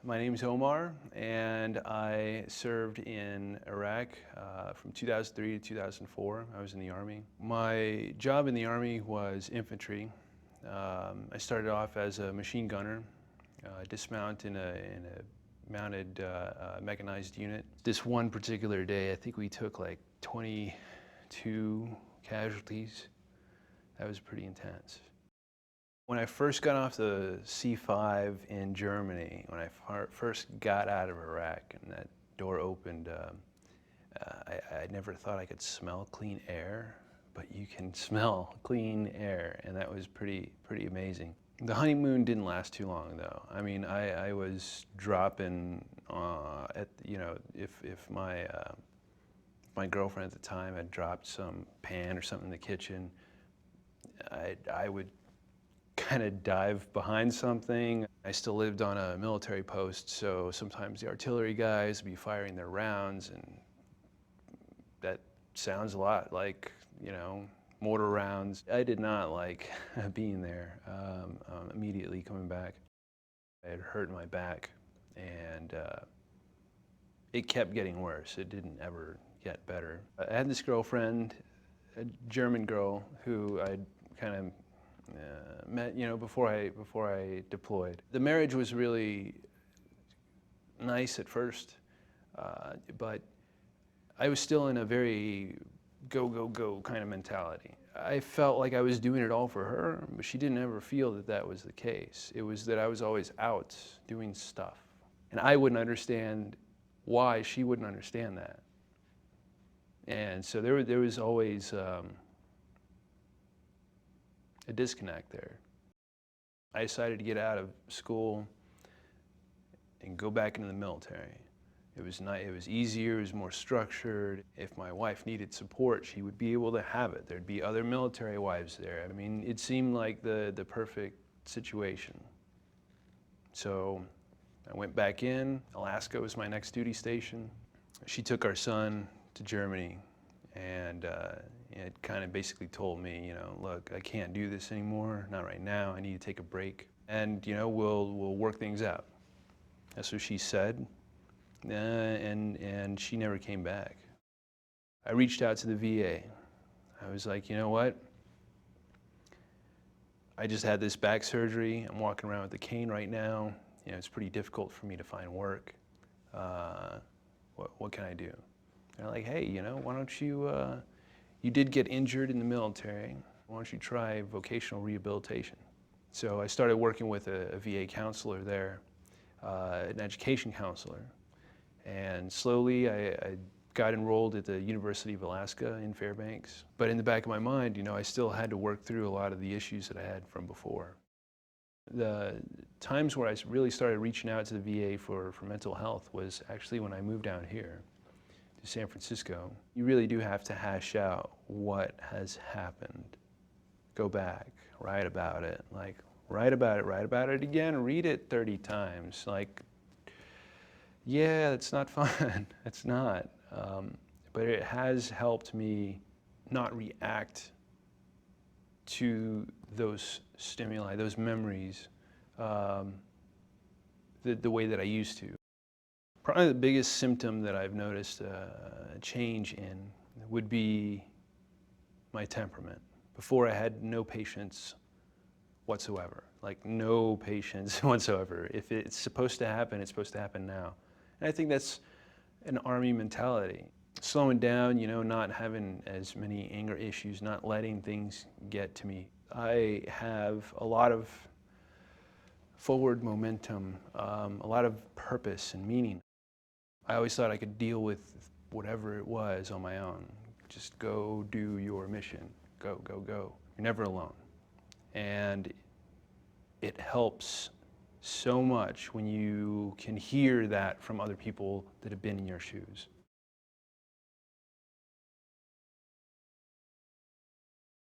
My name is Omar, and I served in Iraq from 2003 to 2004. I was in the Army. My job in the Army was infantry. I started off as a machine gunner, dismount in a mounted mechanized unit. This one particular day, I think we took like 22 casualties. That was pretty intense. When I first got off the C-5 in Germany, when I first got out of Iraq and that door opened, I never thought I could smell clean air, but you can smell clean air, and that was pretty amazing. The honeymoon didn't last too long, though. I mean, I was dropping if my girlfriend at the time had dropped some pan or something in the kitchen, I would kind of dive behind something. I still lived on a military post, so sometimes the artillery guys would be firing their rounds, and that sounds a lot like, mortar rounds. I did not like being there immediately coming back. I had hurt my back, and it kept getting worse. It didn't ever get better. I had this girlfriend, a German girl, who I'd kind of met, before I deployed. The marriage was really nice at first, but I was still in a very go kind of mentality. I felt like I was doing it all for her, but she didn't ever feel that that was the case. It was that I was always out doing stuff, and I wouldn't understand why she wouldn't understand that. And so there was always a disconnect there. I decided to get out of school and go back into the military. It was easier, it was more structured. If my wife needed support, she would be able to have it. There'd be other military wives there. I mean, it seemed like the perfect situation. So I went back in. Alaska was my next duty station. She took our son to Germany, and it kind of basically told me, look, I can't do this anymore, not right now, I need to take a break, and we'll work things out. That's what she said, and she never came back. I reached out to the VA. I was like, you know what? I just had this back surgery. I'm walking around with a cane right now. It's pretty difficult for me to find work. What can I do? They're like, hey, why don't you, you did get injured in the military, why don't you try vocational rehabilitation? So I started working with a VA counselor there, an education counselor, and slowly I got enrolled at the University of Alaska in Fairbanks. But in the back of my mind, I still had to work through a lot of the issues that I had from before. The times where I really started reaching out to the VA for mental health was actually when I moved down here to San Francisco. You really do have to hash out what has happened. Go back, write about it, write about it again, read it 30 times. Yeah, it's not fun, it's not. But it has helped me not react to those stimuli, those memories, the way that I used to. Probably the biggest symptom that I've noticed a change in would be my temperament. Before, I had no patience whatsoever, no patience whatsoever. If it's supposed to happen, it's supposed to happen now. And I think that's an Army mentality. Slowing down, not having as many anger issues, not letting things get to me. I have a lot of forward momentum, a lot of purpose and meaning. I always thought I could deal with whatever it was on my own. Just go do your mission. Go, go, go. You're never alone. And it helps so much when you can hear that from other people that have been in your shoes.